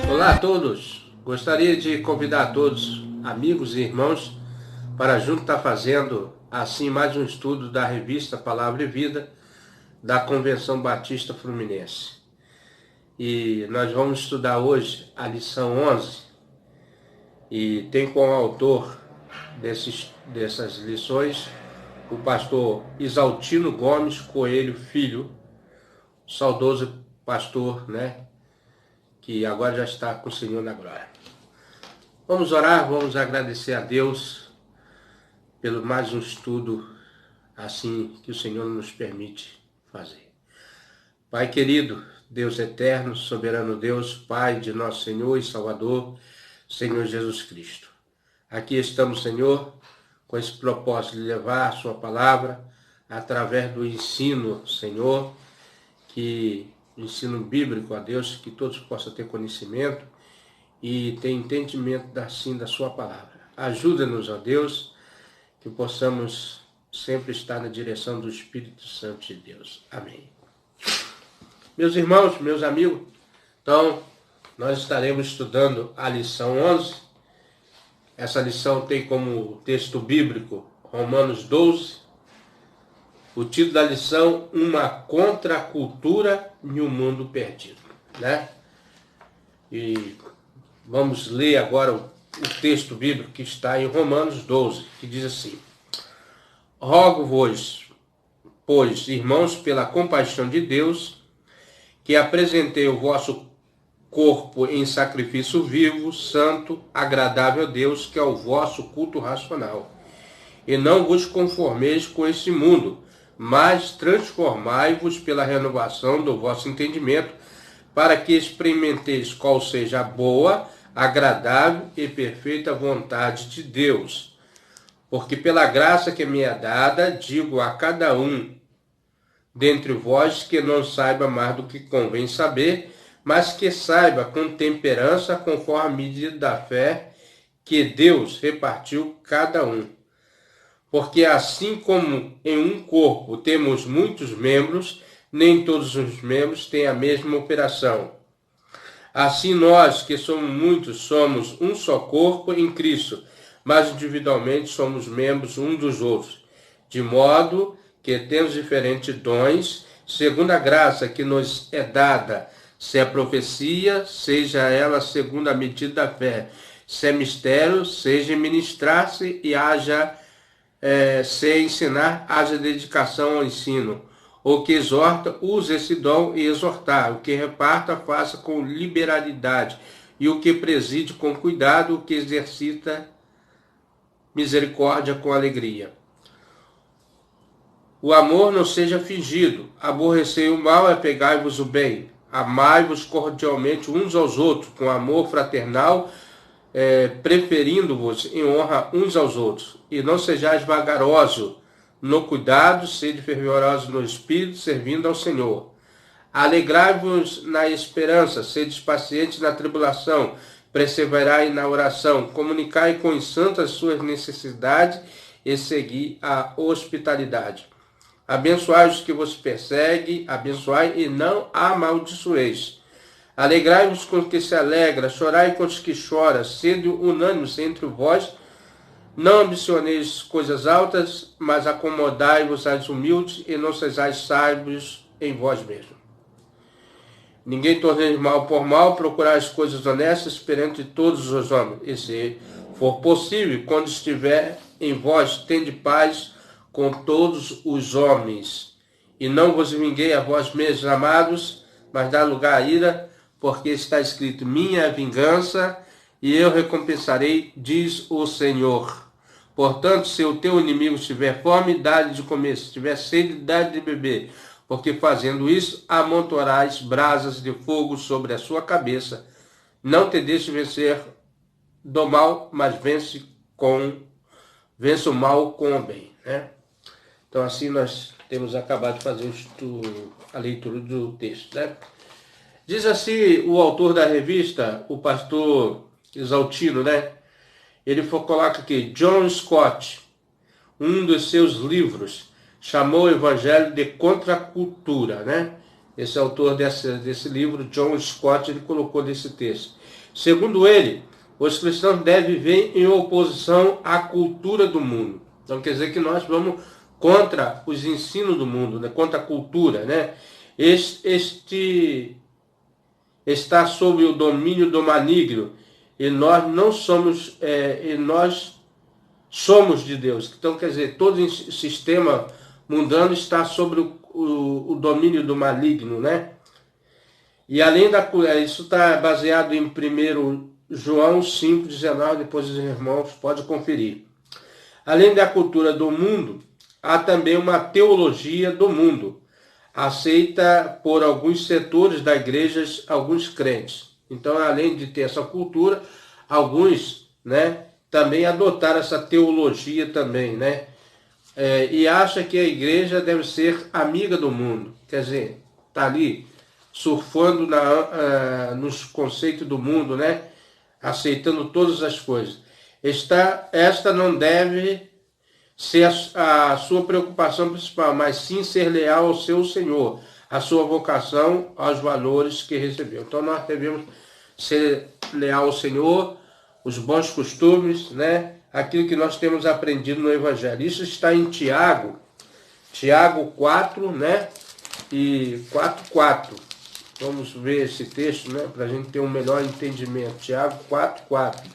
Olá a todos! Gostaria de convidar a todos, amigos e irmãos, para junto estar fazendo assim mais um estudo da revista Palavra e Vida da Convenção Batista Fluminense. E nós vamos estudar hoje a lição 11 e tem como autor dessas lições o pastor Isaltino Gomes Coelho Filho, saudoso pastor, que agora já está com o Senhor na glória. Vamos orar, vamos agradecer a Deus pelo mais um estudo assim que o Senhor nos permite fazer. Pai querido, Deus eterno, soberano Deus, Pai de nosso Senhor e Salvador, Senhor Jesus Cristo. Aqui estamos, Senhor, com esse propósito de levar a sua palavra através do ensino, Senhor, ensino bíblico a Deus, que todos possam ter conhecimento e ter entendimento assim da sua palavra. Ajuda-nos, ó Deus, que possamos sempre estar na direção do Espírito Santo de Deus. Amém. Meus irmãos, meus amigos, então nós estaremos estudando a lição 11. Essa lição tem como texto bíblico Romanos 12. O título da lição, Uma Contracultura em um Mundo Perdido. E vamos ler agora o texto bíblico que está em Romanos 12, que diz assim: Rogo-vos, pois, irmãos, pela compaixão de Deus, que apresentei o vosso corpo em sacrifício vivo, santo, agradável a Deus, que é o vosso culto racional. E não vos conformeis com este mundo, mas transformai-vos pela renovação do vosso entendimento, para que experimenteis qual seja a boa, agradável e perfeita vontade de Deus. Porque pela graça que me é dada, digo a cada um dentre vós que não saiba mais do que convém saber, mas que saiba com temperança, conforme a medida da fé que Deus repartiu cada um. Porque assim como em um corpo temos muitos membros, nem todos os membros têm a mesma operação. Assim nós, que somos muitos, somos um só corpo em Cristo, mas individualmente somos membros uns dos outros. De modo que temos diferentes dons, segundo a graça que nos é dada, se é profecia, seja ela segundo a medida da fé, se é mistério, seja ministrar-se e haja se ensinar, haja dedicação ao ensino. O que exorta, use esse dom e exortar. O que reparta, faça com liberalidade. E o que preside com cuidado, o que exercita misericórdia com alegria. O amor não seja fingido. Aborrecei o mal, apegai-vos o bem. Amai-vos cordialmente uns aos outros, com amor fraternal, preferindo-vos em honra uns aos outros. E não sejais vagarosos no cuidado, sede fervorosos no espírito, servindo ao Senhor. Alegrai-vos na esperança, sede pacientes na tribulação, perseverai na oração, comunicai com os santos as suas necessidades e segui a hospitalidade. Abençoai os que vos perseguem, abençoai e não amaldiçoeis. Alegrai-vos com os que se alegram, chorai com os que choram, sede unânimes entre vós. Não ambicioneis coisas altas, mas acomodai-vos às humildes e não sejais sábios em vós mesmos. Ninguém torneis mal por mal, procurai as coisas honestas perante todos os homens. E se for possível, quando estiver em vós, tende paz com todos os homens. E não vos vinguei a vós mesmos, amados, mas dá lugar à ira, porque está escrito: minha é a vingança, e eu recompensarei, diz o Senhor. Portanto, se o teu inimigo tiver fome, dá-lhe de comer. Se tiver sede, dá-lhe de beber. Porque fazendo isso, amontoarás brasas de fogo sobre a sua cabeça. Não te deixe vencer do mal, mas vence o mal com o bem. Então assim nós temos acabado de fazer a leitura do texto. Diz assim o autor da revista, o pastor Isaltino, ele coloca aqui: John Scott, um dos seus livros, chamou o evangelho de contracultura, Esse autor desse livro, John Scott, ele colocou nesse texto. Segundo ele, os cristãos devem viver em oposição à cultura do mundo. Então quer dizer que nós vamos contra os ensinos do mundo, né? Contra a cultura, né? Este está sob o domínio do maligno e nós não somos, nós somos de Deus. Então quer dizer, todo o sistema mundano está sobre o domínio do maligno, né? E além isso está baseado em 1 João 5,19, depois os irmãos podem conferir. Além da cultura do mundo, há também uma teologia do mundo, aceita por alguns setores da igreja, alguns crentes. Então, além de ter essa cultura, alguns, né, também adotaram essa teologia também, né? E acha que a igreja deve ser amiga do mundo. Quer dizer, está ali surfando nos conceitos do mundo, né? Aceitando todas as coisas. Esta não deve ser a sua preocupação principal, mas sim ser leal ao seu Senhor, a sua vocação, aos valores que recebeu. Então nós devemos ser leal ao Senhor, os bons costumes, né? Aquilo que nós temos aprendido no Evangelho. Isso está em Tiago 4, né? E 4:4. Vamos ver esse texto, né? Para a gente ter um melhor entendimento. Tiago 4:4.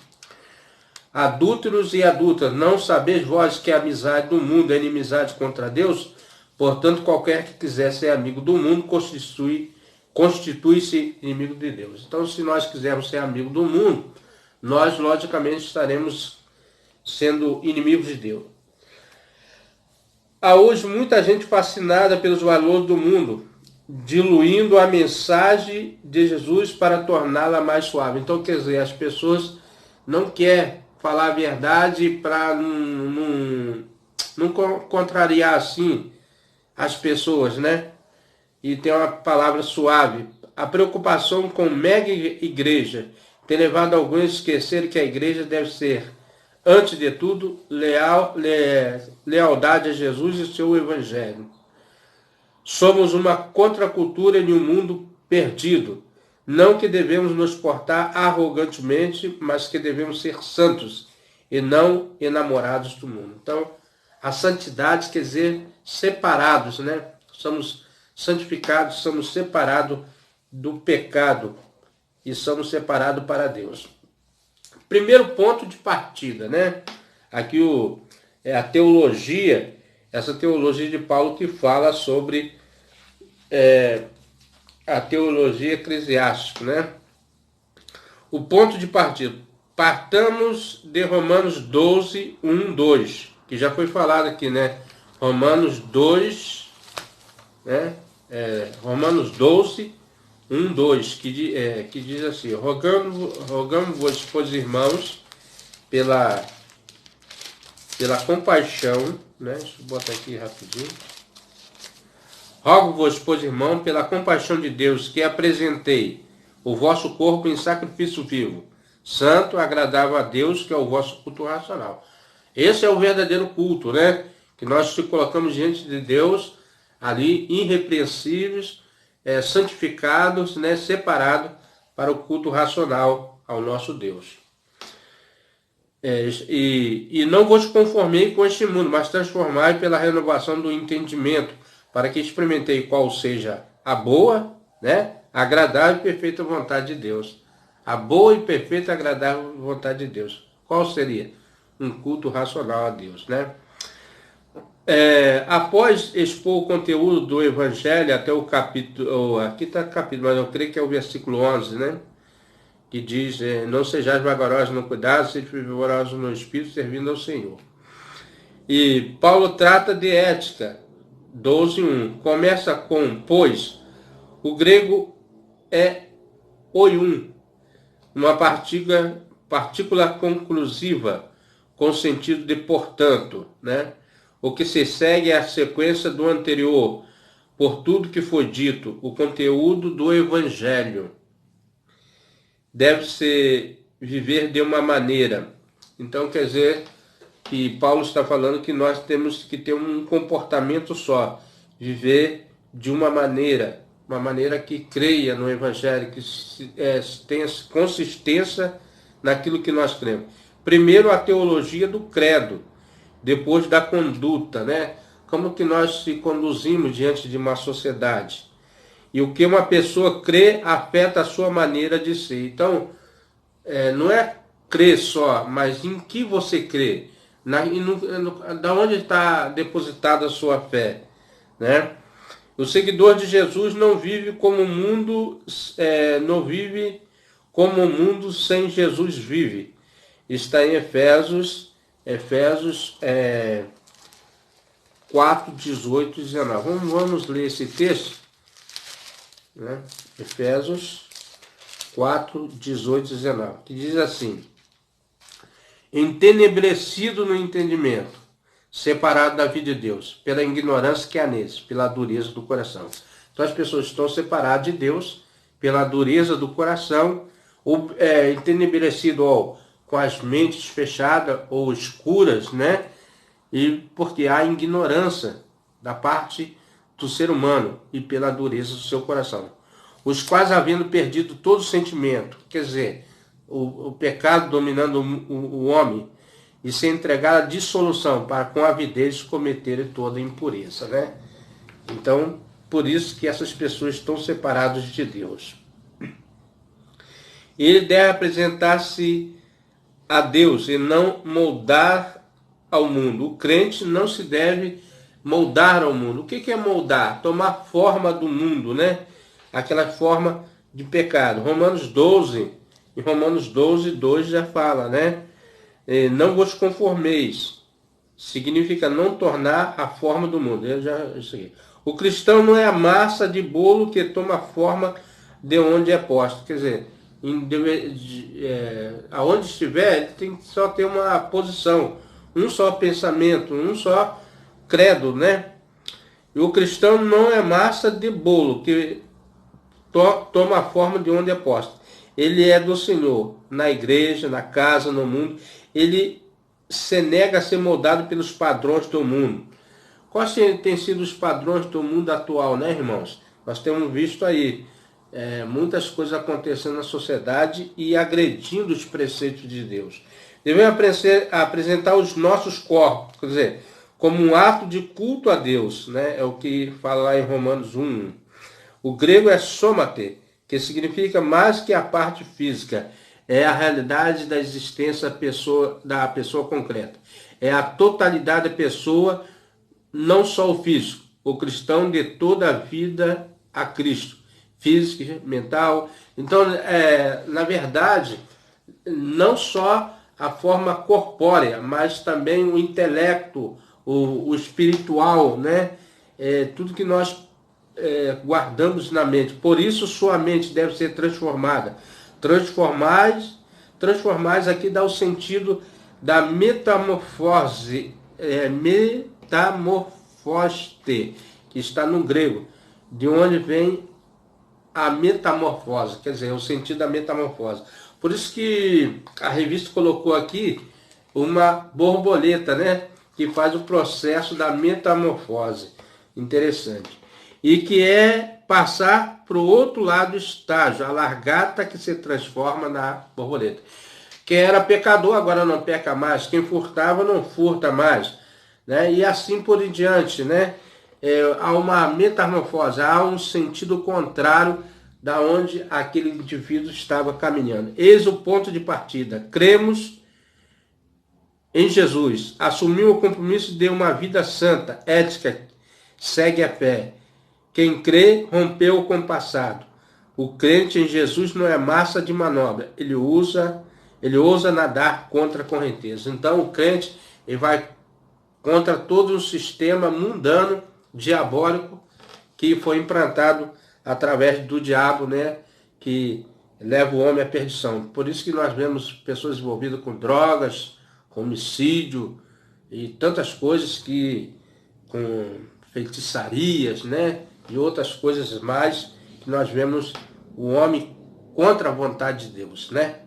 Adúlteros e adúlteras, não sabeis vós que a amizade do mundo é inimizade contra Deus? Portanto, qualquer que quiser ser amigo do mundo constitui-se inimigo de Deus. Então, se nós quisermos ser amigo do mundo, nós, logicamente, estaremos sendo inimigos de Deus. Há hoje muita gente fascinada pelos valores do mundo, diluindo a mensagem de Jesus para torná-la mais suave. Então, quer dizer, as pessoas não querem falar a verdade para não contrariar assim as pessoas, né? E tem uma palavra suave. A preocupação com mega igreja tem levado alguns a esquecer que a igreja deve ser, antes de tudo, lealdade a Jesus e seu evangelho. Somos uma contracultura em um mundo perdido. Não que devemos nos portar arrogantemente, mas que devemos ser santos e não enamorados do mundo. Então, a santidade quer dizer separados, né? Somos santificados, somos separados do pecado e somos separados para Deus. Primeiro ponto de partida, né? Aqui a teologia, essa teologia de Paulo que fala sobre a teologia eclesiástica, né? O ponto de partida. Partamos de Romanos 12, 1, 2, que já foi falado aqui, né? Romanos 2, né? Romanos 12, 1, 2, que diz assim: rogamos-vos, pois, irmãos, pela compaixão, né? Deixa eu botar aqui rapidinho. Rogo-vos, pois, irmão, pela compaixão de Deus, que apresentei o vosso corpo em sacrifício vivo, santo, agradável a Deus, que é o vosso culto racional. Esse é o verdadeiro culto, né? Que nós te colocamos diante de Deus, ali, irrepreensíveis, santificados, né? Separados para o culto racional ao nosso Deus. E não vos conformei com este mundo, mas transformai pela renovação do entendimento, para que experimentei qual seja a boa, né, agradável e perfeita vontade de Deus. A boa e perfeita e agradável vontade de Deus. Qual seria? Um culto racional a Deus, né? Após expor o conteúdo do Evangelho até o capítulo, aqui está capítulo, mas eu creio que é o versículo 11, né? Que diz, não sejais vagarosos no cuidado, sejam fervorosos no espírito, servindo ao Senhor. E Paulo trata de ética, 12:1. Começa com, pois, o grego é oium, uma partícula conclusiva, com sentido de portanto, né? O que se segue é a sequência do anterior, por tudo que foi dito, o conteúdo do Evangelho. Deve-se viver de uma maneira. Então, quer dizer que Paulo está falando que nós temos que ter um comportamento só, viver de uma maneira, uma maneira que creia no Evangelho, que tenha consistência naquilo que nós cremos. Primeiro, a teologia do credo, depois da conduta, né? Como que nós se conduzimos diante de uma sociedade. E o que uma pessoa crê afeta a sua maneira de ser. Então, não é crer só, mas em que você crê. Da onde está depositada a sua fé, né? O seguidor de Jesus não vive como o mundo, não vive como o mundo sem Jesus vive. Está em Efésios 4, 18 e 19. Vamos ler esse texto, né? Efésios 4, 18 e 19, que diz assim: entenebrecido no entendimento, separado da vida de Deus, pela ignorância que há neles, pela dureza do coração. Então as pessoas estão separadas de Deus pela dureza do coração, ou entenebrecido ou com as mentes fechadas ou escuras, né? E porque há ignorância da parte do ser humano e pela dureza do seu coração. Os quais, havendo perdido todo sentimento, quer dizer, o pecado dominando o homem, e se entregar à dissolução, para com avidez cometerem toda impureza, né? Então, por isso que essas pessoas estão separadas de Deus. Ele deve apresentar-se a Deus e não moldar ao mundo. O crente não se deve moldar ao mundo. O que é moldar? Tomar forma do mundo, né? Aquela forma de pecado. Romanos 12, Romanos 12, 2 já fala, né? Não vos conformeis. Significa não tornar a forma do mundo. O cristão não é a massa de bolo que toma forma de onde é posto. Quer dizer, aonde estiver, ele tem que só ter uma posição, um só pensamento, um só credo, né? E o cristão não é massa de bolo que toma a forma de onde é posto. Ele é do Senhor, na igreja, na casa, no mundo. Ele se nega a ser moldado pelos padrões do mundo. Quais têm sido os padrões do mundo atual, né, irmãos? Nós temos visto aí muitas coisas acontecendo na sociedade e agredindo os preceitos de Deus. Devemos apresentar os nossos corpos, quer dizer, como um ato de culto a Deus, né? É o que fala lá em Romanos 1. O grego é somate, que significa mais que a parte física. É a realidade da existência da pessoa concreta. É a totalidade da pessoa, não só o físico. O cristão de toda a vida a Cristo. Física, mental. Então, na verdade, não só a forma corpórea, mas também o intelecto, o espiritual, né? Tudo que nós guardamos na mente. Por isso, sua mente deve ser transformada. Transformais aqui dá o sentido da metamorfose, metamorfoste, que está no grego, de onde vem a metamorfose, quer dizer, o sentido da metamorfose. Por isso que a revista colocou aqui uma borboleta, né, que faz o processo da metamorfose. Interessante. E que é passar para o outro lado do estágio, a largata que se transforma na borboleta. Quem era pecador agora não peca mais, quem furtava não furta mais, né? E assim por diante, né? Há uma metamorfose, há um sentido contrário da onde aquele indivíduo estava caminhando. Eis o ponto de partida. Cremos em Jesus, assumiu o compromisso de uma vida santa, ética, segue a fé. Quem crê, rompeu com o passado. O crente em Jesus não é massa de manobra. Ele ousa nadar contra a correnteza. Então o crente ele vai contra todo um sistema mundano, diabólico, que foi implantado através do diabo, né? Que leva o homem à perdição. Por isso que nós vemos pessoas envolvidas com drogas, com homicídio e tantas coisas com feitiçarias, né? E outras coisas mais, que nós vemos o homem contra a vontade de Deus, né?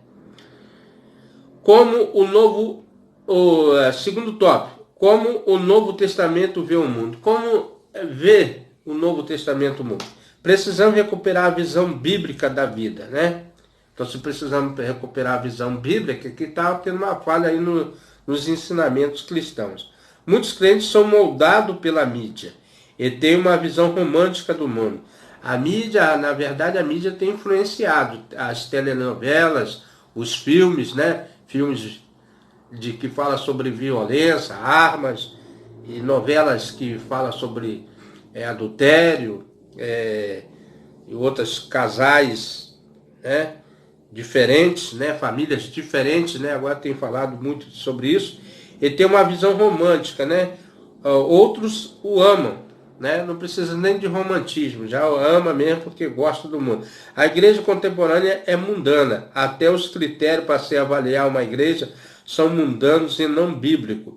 Segundo tópico, como o Novo Testamento vê o mundo. Como vê o Novo Testamento o mundo? Precisamos recuperar a visão bíblica da vida, né? Então, se precisamos recuperar a visão bíblica, que está tendo uma falha aí nos ensinamentos cristãos. Muitos crentes são moldados pela mídia e têm uma visão romântica do mundo. A mídia, na verdade, a mídia tem influenciado as telenovelas, os filmes, né? Filmes que falam sobre violência, armas, e novelas que falam sobre adultério, e outros casais, né? Diferentes, né? Famílias diferentes, né? Agora tem falado muito sobre isso. E tem uma visão romântica, né? Outros o amam, né? Não precisa nem de romantismo, já o ama mesmo porque gosta do mundo. A igreja contemporânea é mundana, até os critérios para se avaliar uma igreja são mundanos e não bíblicos.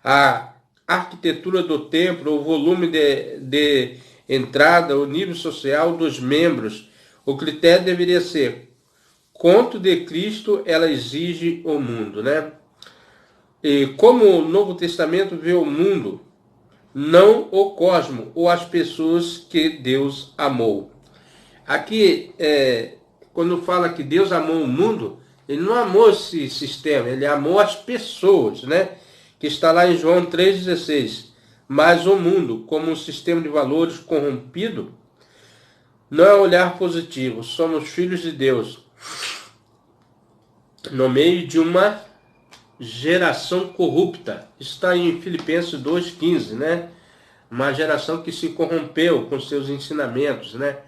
A arquitetura do templo, o volume de entrada, o nível social dos membros, o critério deveria ser quanto de Cristo ela exige o mundo, né? E como o Novo Testamento vê o mundo, não o cosmo ou as pessoas que Deus amou. Aqui, quando fala que Deus amou o mundo, ele não amou esse sistema, ele amou as pessoas, né? Que está lá em João 3,16. Mas o mundo, como um sistema de valores corrompido, não é olhar positivo. Somos filhos de Deus no meio de uma geração corrupta. Está em Filipenses 2,15, né? Uma geração que se corrompeu com seus ensinamentos, né?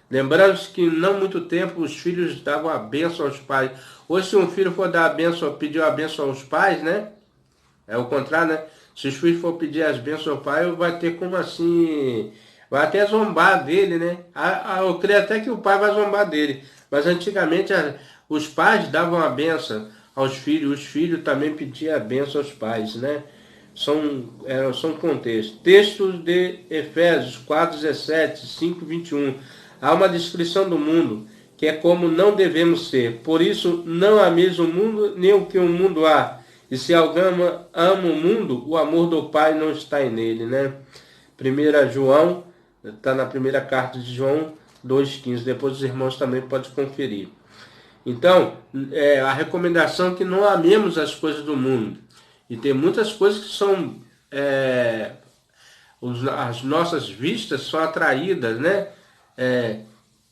Lembrando que não muito tempo os filhos davam a bênção aos pais. Hoje, se um filho for dar a bênção, pedir a bênção aos pais, né? É o contrário, né? Se os filhos for pedir as bênçãos ao pai, vai ter como assim... Vai até zombar dele, né? Eu creio até que o pai vai zombar dele. Mas antigamente os pais davam a bênção aos filhos. Os filhos também pediam a bênção aos pais, né? São contextos. Textos de Efésios 4,17, 5,21. Há uma descrição do mundo, que é como não devemos ser. Por isso, não ameis o mundo, nem o que o mundo há. E se alguém ama o mundo, o amor do Pai não está nele, né? 1 João, está na primeira carta de João 2,15. Depois os irmãos também podem conferir. Então, a recomendação é que não amemos as coisas do mundo. E tem muitas coisas que são... as nossas vistas são atraídas, né?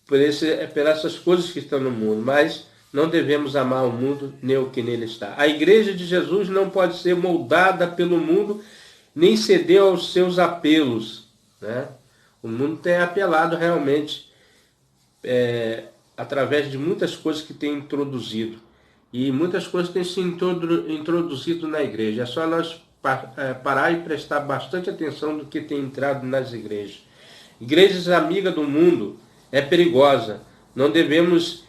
Por essas coisas que estão no mundo. Mas não devemos amar o mundo, nem o que nele está. A igreja de Jesus não pode ser moldada pelo mundo, nem ceder aos seus apelos, né? O mundo tem apelado realmente através de muitas coisas que tem introduzido. E muitas coisas têm se introduzido na igreja. É só nós parar e prestar bastante atenção do que tem entrado nas igrejas. Igrejas amigas do mundo é perigosa. Não devemos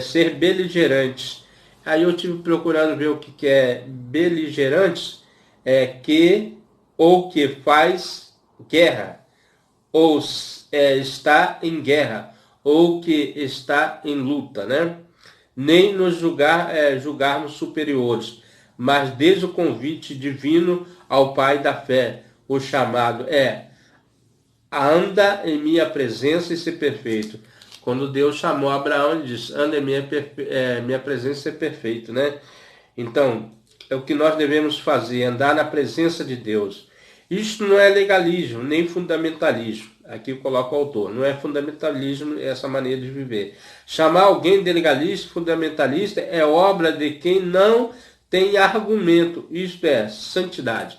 ser beligerantes. Aí eu estive procurando ver o que é beligerantes, que faz guerra, ou está em guerra, ou que está em luta, né? Nem nos julgarmos superiores, mas desde o convite divino ao Pai da fé, o chamado anda em minha presença e ser perfeito. Quando Deus chamou Abraão, ele disse, anda em minha presença e ser perfeito, né? Então, é o que nós devemos fazer, andar na presença de Deus. Isto não é legalismo, nem fundamentalismo. Aqui coloca o autor. Não é fundamentalismo essa maneira de viver. Chamar alguém de legalista, fundamentalista, é obra de quem não tem argumento. Isto é, santidade.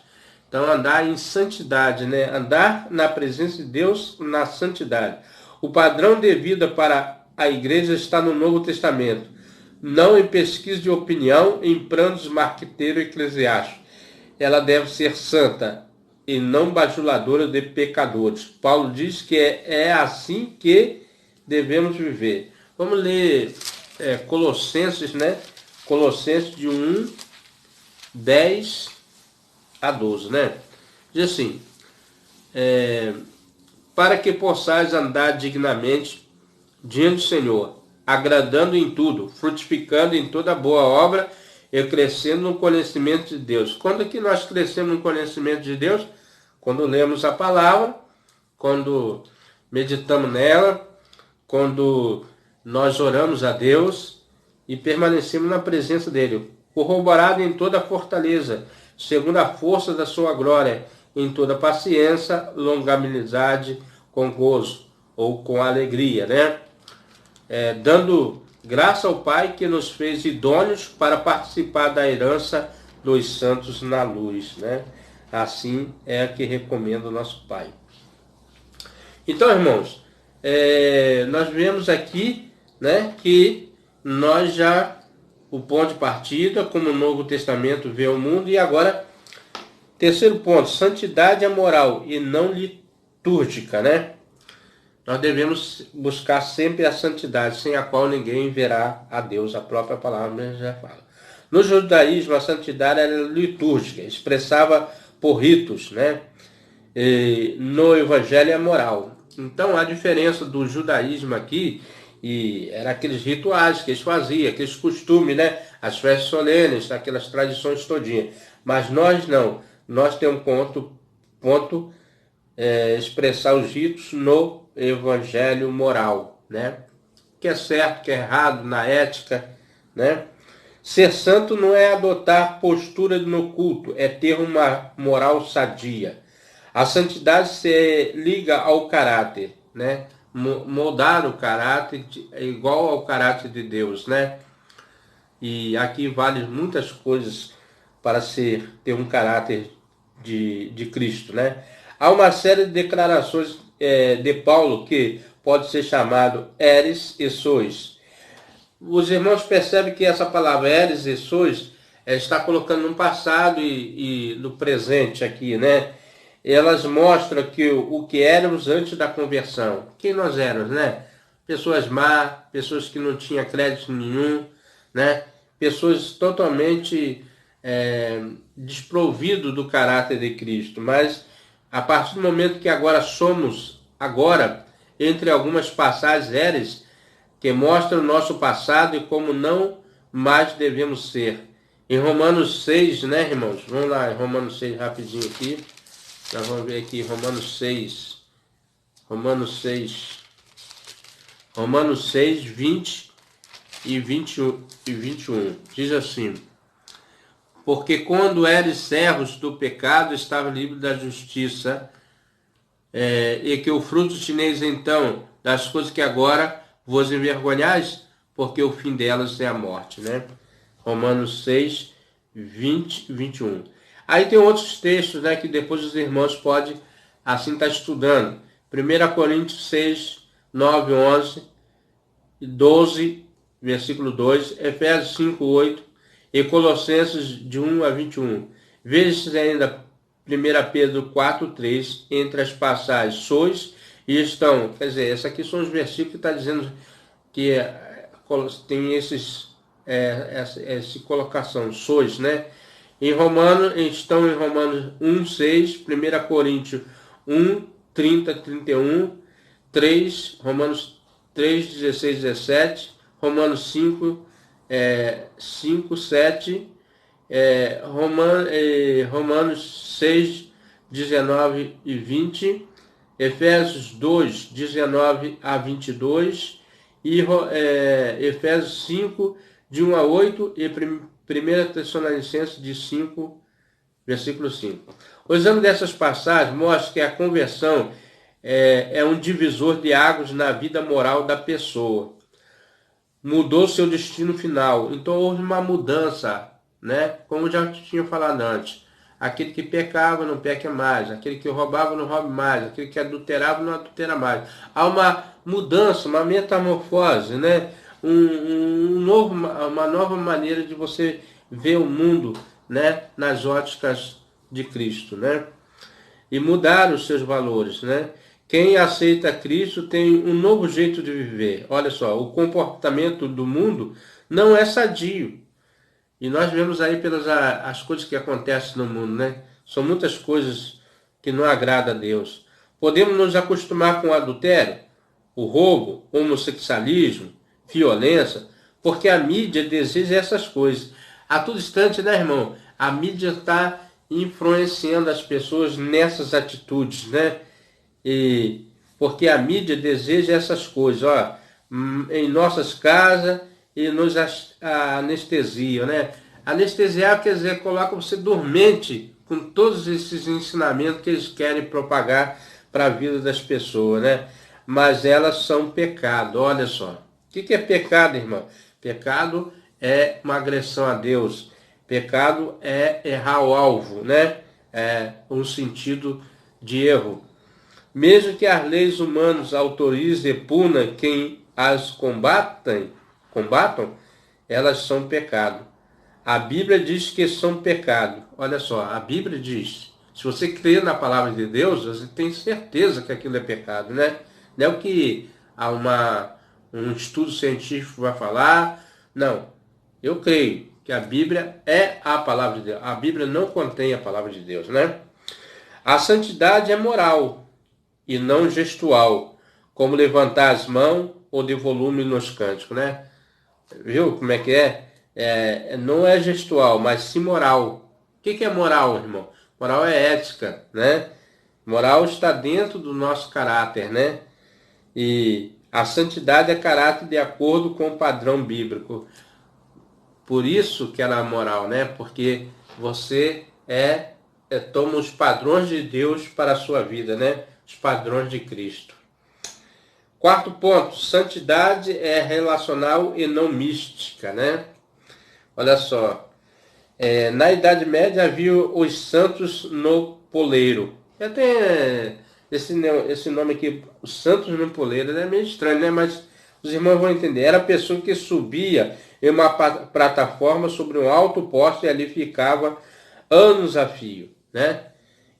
Então, andar em santidade, né? Andar na presença de Deus na santidade. O padrão de vida para a igreja está no Novo Testamento. Não em pesquisa de opinião, em planos marqueteiro eclesiástico. Ela deve ser santa e não bajuladora de pecadores. Paulo diz que é assim que devemos viver. Vamos ler Colossenses, né? Colossenses de 1, 10 a 12, né? Diz assim, para que possais andar dignamente diante do Senhor, agradando em tudo, frutificando em toda boa obra e crescendo no conhecimento de Deus. Quando que nós crescemos no conhecimento de Deus? Quando lemos a palavra, quando meditamos nela quando nós oramos a Deus e permanecemos na presença dele, corroborado em toda a fortaleza, segundo a força da sua glória, em toda paciência, longanimidade, com gozo, ou com alegria, né? Dando graça ao Pai que nos fez idôneos para participar da herança dos santos na luz, né? Assim é que recomenda o nosso Pai. Então, irmãos, nós vemos aqui, né, que nós já, o ponto de partida, como o Novo Testamento vê o mundo, e agora, terceiro ponto, santidade é moral e não litúrgica, né? Nós devemos buscar sempre a santidade, sem a qual ninguém verá a Deus, a própria palavra já fala. No judaísmo, a santidade era litúrgica, expressava por ritos, né? E no evangelho é moral. Então, a diferença do judaísmo aqui, era aqueles rituais que eles faziam, aqueles costumes, né? As festas solenes, aquelas tradições todinhas. Mas nós não. Nós temos ponto expressar os ritos no evangelho moral, né? Que é certo, que é errado, na ética, né? Ser santo não é adotar postura no culto, é ter uma moral sadia. A santidade se liga ao caráter, né? Moldar o caráter é igual ao caráter de Deus, né? E aqui vale muitas coisas para ter um caráter de Cristo, né? Há uma série de declarações de Paulo que pode ser chamado eres e sois. Os irmãos percebem que essa palavra eres e sois está colocando no passado e no presente aqui, né? Elas mostram que o que éramos antes da conversão. Quem nós éramos, né? Pessoas más, pessoas que não tinham crédito nenhum, né? Pessoas totalmente desprovidas do caráter de Cristo. Mas a partir do momento que agora somos, entre algumas passagens eres, que mostram o nosso passado e como não mais devemos ser. Em Romanos 6, né, irmãos? Vamos lá, em Romanos 6, rapidinho aqui. Nós vamos ver aqui Romanos 6, 20 e 21. Diz assim: porque quando eres servos do pecado, estava livre da justiça, e que o fruto tineis então das coisas que agora vos envergonhais, porque o fim delas é a morte, né? Romanos 6, 20 e 21. Aí tem outros textos, né, que depois os irmãos podem assim estar estudando. 1 Coríntios 6, 9, 11, 12, versículo 2, Efésios 5, 8 e Colossenses de 1 a 21. Veja-se ainda 1 Pedro 4, 3, entre as passagens sois e estão. Quer dizer, esses aqui são os versículos que está dizendo que tem essa colocação, sois, né? Estão em Romanos 1, 6, 1 Coríntios 1, 30, 31, 3, Romanos 3, 16, 17, Romanos 5, 5, 7, Romanos 6, 19 e 20, Efésios 2, 19 a 22, e Efésios 5, de 1 a 8, e 1 Tessalonicenses de 5, versículo 5. O exame dessas passagens mostra que a conversão é um divisor de águas na vida moral da pessoa. Mudou seu destino final. Então houve uma mudança, né? Como já tinha falado antes. Aquele que pecava não peca mais. Aquele que roubava não rouba mais. Aquele que adulterava não adultera mais. Há uma mudança, uma metamorfose, né? Uma nova maneira de você ver o mundo, né? Nas óticas de Cristo, né? E mudar os seus valores, né? Quem aceita Cristo tem um novo jeito de viver. Olha só, o comportamento do mundo não é sadio. E nós vemos aí pelas as coisas que acontecem no mundo, né? São muitas coisas que não agradam a Deus. Podemos nos acostumar com o adultério, o roubo, o homossexualismo, violência, porque a mídia deseja essas coisas. A todo instante, né, irmão? A mídia está influenciando as pessoas nessas atitudes, né? E porque a mídia deseja essas coisas, ó, em nossas casas e nos anestesiam, né? Anestesiar quer dizer, coloca você dormente com todos esses ensinamentos que eles querem propagar para a vida das pessoas, né? Mas elas são pecado, olha só. O que é pecado, irmão? Pecado é uma agressão a Deus. Pecado é errar o alvo, né? É um sentido de erro. Mesmo que as leis humanas autorizem e punam quem as combatam, elas são pecado. A Bíblia diz que são pecado. Olha só, a Bíblia diz. Se você crê na palavra de Deus, você tem certeza que aquilo é pecado, né? Não é o que um estudo científico vai falar. Não. Eu creio que a Bíblia é a palavra de Deus. A Bíblia não contém a palavra de Deus, né? A santidade é moral e não gestual, como levantar as mãos ou de volume nos cânticos, né? Viu como é que é? Não é gestual, mas sim moral. O que é moral, irmão? Moral é ética, né? Moral está dentro do nosso caráter, né? E a santidade é caráter de acordo com o padrão bíblico. Por isso que ela é moral, né? Porque você toma os padrões de Deus para a sua vida, né? Os padrões de Cristo. Quarto ponto, santidade é relacional e não mística, né? Olha só, na Idade Média havia os santos no poleiro. Até esse nome aqui, os santos no poleiro, é meio estranho, né? Mas os irmãos vão entender. Era a pessoa que subia em uma plataforma sobre um alto poste e ali ficava anos a fio, né?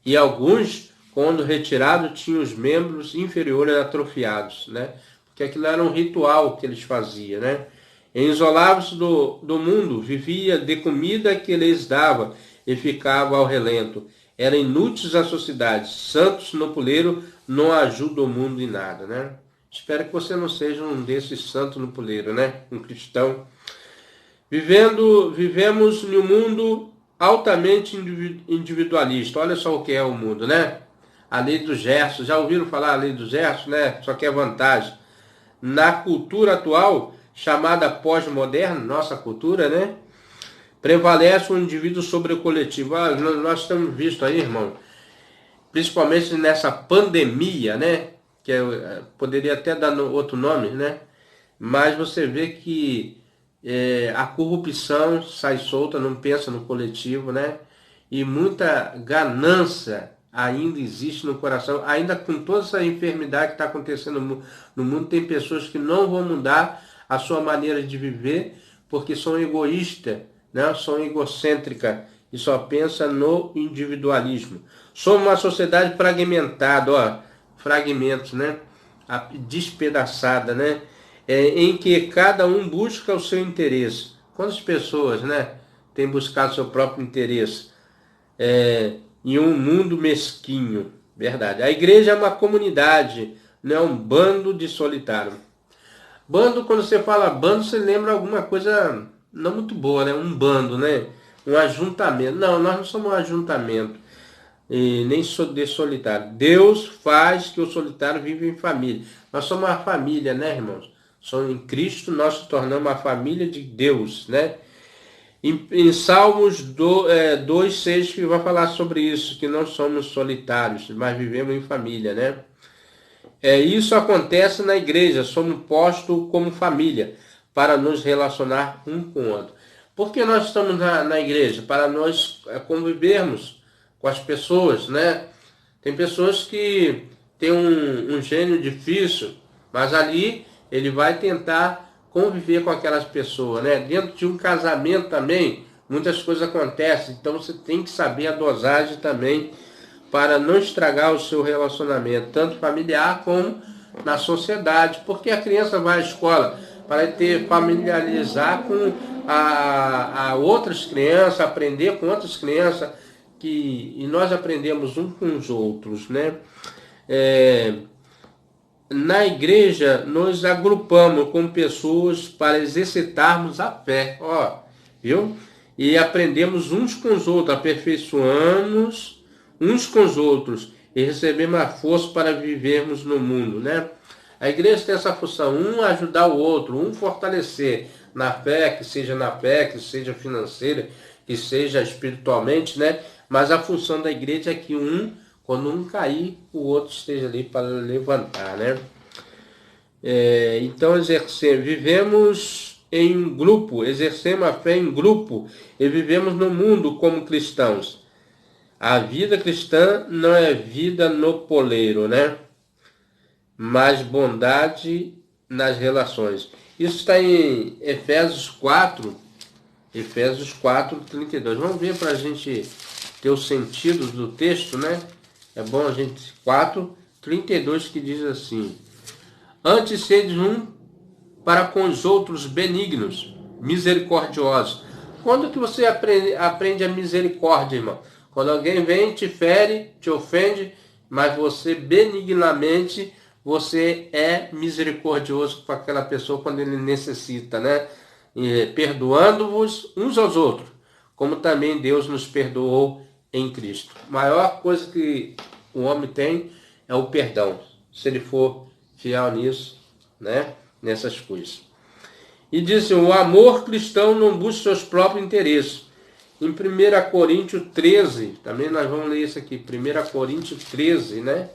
E alguns, quando retirado, tinham os membros inferiores atrofiados, né? Porque aquilo era um ritual que eles faziam, né? Isolados do mundo, vivia de comida que lhes dava e ficava ao relento. Eram inúteis à sociedade. Santos no puleiro não ajudam o mundo em nada, né? Espero que você não seja um desses santos no puleiro, né? Um cristão. Vivemos em um mundo altamente individualista. Olha só o que é o mundo, né? A lei dos gestos. Já ouviram falar a lei dos gestos, né? Só que é vantagem. Na cultura atual, chamada pós-moderna, nossa cultura, né? Prevalece o indivíduo sobre o coletivo. Nós estamos visto aí, irmão, principalmente nessa pandemia, né? Que poderia até dar outro nome, né? Mas você vê que a corrupção sai solta, não pensa no coletivo, né? E muita ganância ainda existe no coração. Ainda com toda essa enfermidade que está acontecendo no mundo, tem pessoas que não vão mudar a sua maneira de viver porque são egoístas, né? São egocêntricas e só pensam no individualismo. Somos uma sociedade fragmentada, ó, fragmentos, né? Despedaçada, né? Em que cada um busca o seu interesse. Quantas pessoas, né, têm buscado seu próprio interesse? Em um mundo mesquinho, verdade. A igreja é uma comunidade, não é um bando de solitário. Bando, quando você fala bando, você lembra alguma coisa não muito boa, né? Um bando, né? Um ajuntamento. Não, nós não somos um ajuntamento, e nem de solitário. Deus faz que o solitário viva em família. Nós somos uma família, né, irmãos? Em Cristo nós nos tornamos a família de Deus, né? Em Salmos 2,6 que vai falar sobre isso, que não somos solitários, mas vivemos em família, né? Isso acontece na igreja, somos postos como família, para nos relacionar um com o outro. Por que nós estamos na igreja? Para nós convivermos com as pessoas, né? Tem pessoas que têm um gênio difícil, mas ali ele vai tentar conviver com aquelas pessoas, né? Dentro de um casamento também, muitas coisas acontecem, então você tem que saber a dosagem também para não estragar o seu relacionamento, tanto familiar como na sociedade, porque a criança vai à escola para familiarizar com a outras crianças, aprender com outras crianças, e nós aprendemos uns com os outros, né? Na igreja, nos agrupamos com pessoas para exercitarmos a fé, viu? E aprendemos uns com os outros, aperfeiçoamos uns com os outros e recebemos a força para vivermos no mundo, né? A igreja tem essa função, um ajudar o outro, um fortalecer na fé, que seja financeira, que seja espiritualmente, né? Mas a função da igreja é que quando um cair, o outro esteja ali para levantar, né? Então, vivemos em grupo, exercemos a fé em grupo e vivemos no mundo como cristãos. A vida cristã não é vida no poleiro, né? Mas bondade nas relações. Isso está em Efésios 4, 32. Vamos ver para a gente ter o sentido do texto, né? É bom a gente... 4:32 que diz assim: antes sedes um para com os outros benignos, misericordiosos. Quando que você aprende a misericórdia, irmão? Quando alguém vem, te fere, te ofende, mas você benignamente, você é misericordioso com aquela pessoa quando ele necessita, né? Perdoando-vos uns aos outros, como também Deus nos perdoou em Cristo. A maior coisa que o homem tem é o perdão, se ele for fiel nisso, né? Nessas coisas. E disse, o amor cristão não busca seus próprios interesses. Em 1 Coríntios 13, também nós vamos ler isso aqui, 1 Coríntios 13, né?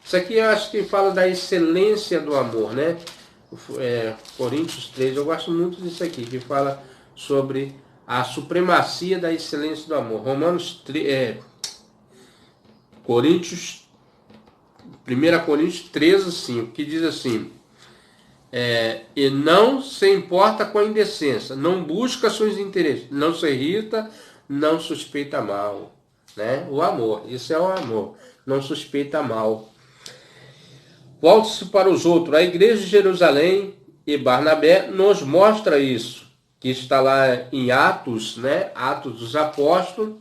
Isso aqui eu acho que fala da excelência do amor, né? Coríntios 13, eu gosto muito disso aqui, que fala sobre a supremacia da excelência do amor. Coríntios 1 Coríntios 13, 5, que diz assim: e não se importa com a indecência, não busca seus interesses, não se irrita, não suspeita mal, né? O amor, isso é o amor, não suspeita mal. Volte-se para os outros. A igreja de Jerusalém e Barnabé nos mostra isso, que está lá em Atos, né? Atos dos Apóstolos,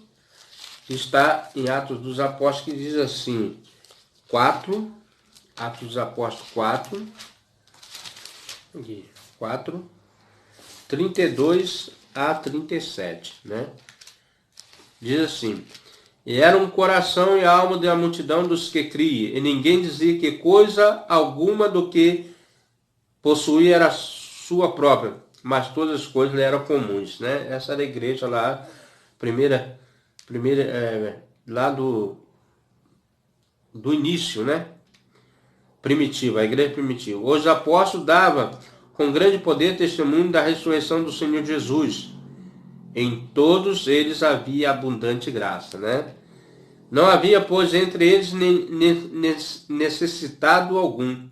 está em Atos dos Apóstolos, que diz assim, Atos dos Apóstolos 4, 32 a 37, né? Diz assim: e era um coração e alma da multidão dos que cria, e ninguém dizia que coisa alguma do que possuía era sua própria, mas todas as coisas lhe eram comuns, né? Essa era a igreja lá, lá do início, né? Primitiva, a igreja primitiva. Os apóstolos davam com grande poder testemunho da ressurreição do Senhor Jesus. Em todos eles havia abundante graça, né? Não havia, pois, entre eles necessitado algum.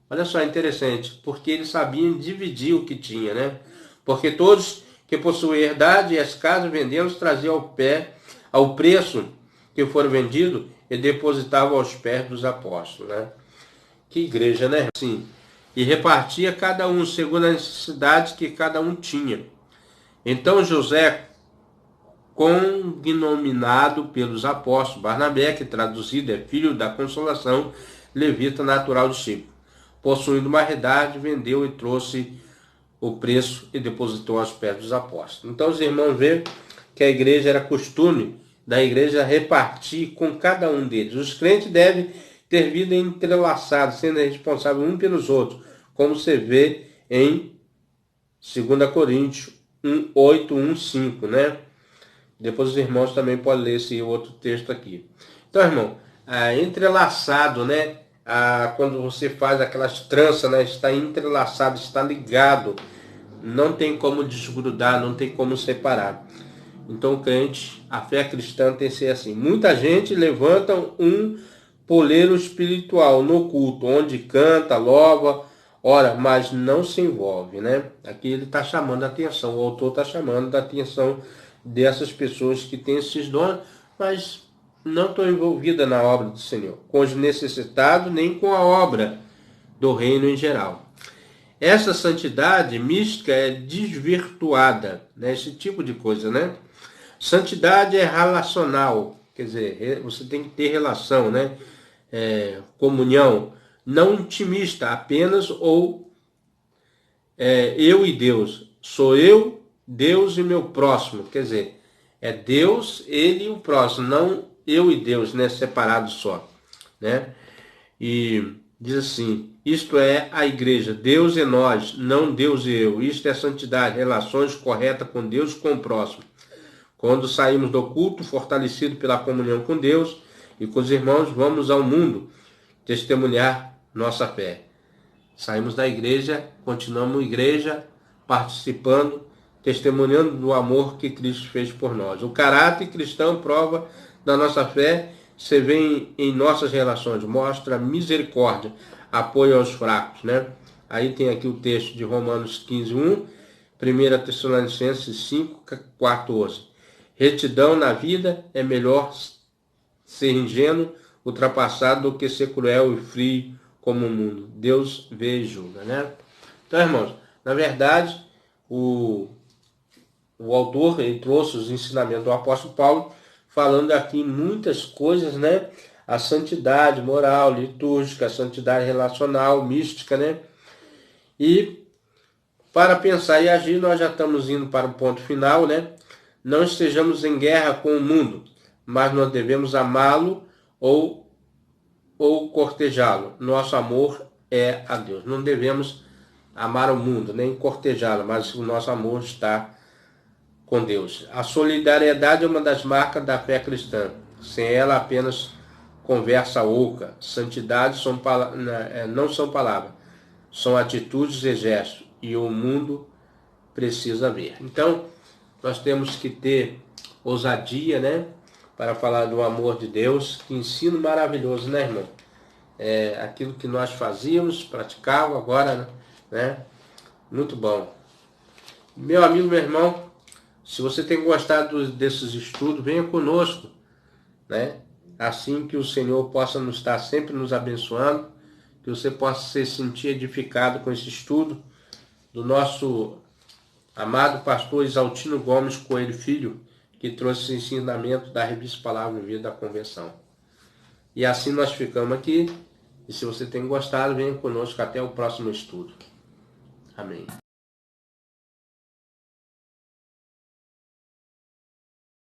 Olha só, interessante, porque eles sabiam dividir o que tinha, né? Porque todos que possuíam herdade e as casas vendendo traziam ao preço que foram vendidos e depositavam aos pés dos apóstolos, né? Que igreja, né? Sim. E repartia cada um segundo a necessidade que cada um tinha. Então José, cognominado pelos apóstolos, Barnabé, que traduzido é filho da consolação, levita natural de Chipre, possuindo uma herdade, vendeu e trouxe o preço e depositou aos pés dos apóstolos. Então os irmãos veem que a igreja era costume da igreja repartir com cada um deles. Os crentes devem ter vida entrelaçada, sendo responsáveis uns pelos outros, como se vê em 2 Coríntios 8, 5, né? Depois os irmãos também podem ler esse outro texto aqui. Então, irmão, entrelaçado, né? Quando você faz aquelas tranças, né? Está entrelaçado, está ligado. Não tem como desgrudar, não tem como separar. Então, o crente, a fé cristã tem que ser assim. Muita gente levanta um poleiro espiritual no culto, onde canta, louva, ora, mas não se envolve, né? Aqui ele está chamando a atenção, o autor está chamando a atenção dessas pessoas que têm esses dons, mas não estão envolvidas na obra do Senhor, com os necessitados, nem com a obra do reino em geral. Essa santidade mística é desvirtuada, né? Esse tipo de coisa, né? Santidade é relacional, quer dizer, você tem que ter relação, né? Comunhão, não intimista, apenas eu e Deus. Sou eu, Deus e meu próximo. Quer dizer, é Deus, ele e o próximo, não eu e Deus, né? Separados só. né? E diz assim: isto é a igreja, Deus e nós, não Deus e eu. Isto é santidade, relações corretas com Deus e com o próximo. Quando saímos do culto, fortalecido pela comunhão com Deus e com os irmãos, vamos ao mundo testemunhar nossa fé. Saímos da igreja, continuamos igreja, participando, testemunhando do amor que Cristo fez por nós. O caráter cristão, prova da nossa fé, se vê em nossas relações, mostra misericórdia, apoio aos fracos, né? Aí tem aqui o texto de Romanos 15:1, 1 Tessalonicenses 5:14. Retidão na vida é melhor ser ingênuo, ultrapassado, do que ser cruel e frio como o mundo. Deus vê e julga, né? Então, irmãos, na verdade, o autor ele trouxe os ensinamentos do apóstolo Paulo, falando aqui muitas coisas, né? A santidade moral, litúrgica, a santidade relacional, mística, né? E para pensar e agir, nós já estamos indo para o ponto final, né? Não estejamos em guerra com o mundo, mas nós devemos amá-lo ou cortejá-lo. Nosso amor é a Deus. Não devemos amar o mundo, nem cortejá-lo, mas o nosso amor está com Deus. A solidariedade é uma das marcas da fé cristã. Sem ela, apenas conversa oca. Santidade não são palavras, são atitudes e gestos, e o mundo precisa ver. Então, nós temos que ter ousadia, né, para falar do amor de Deus. Que ensino maravilhoso, né, irmão? É aquilo que nós fazíamos, praticávamos, agora, né? Muito bom. Meu amigo, meu irmão, se você tem gostado desses estudos, venha conosco, né? Assim que o Senhor possa nos estar sempre nos abençoando, que você possa se sentir edificado com esse estudo do nosso amado pastor Exaltino Gomes Coelho Filho, que trouxe esse ensinamento da revista Palavra e Vida da Convenção. E assim nós ficamos aqui. E se você tem gostado, venha conosco até o próximo estudo. Amém.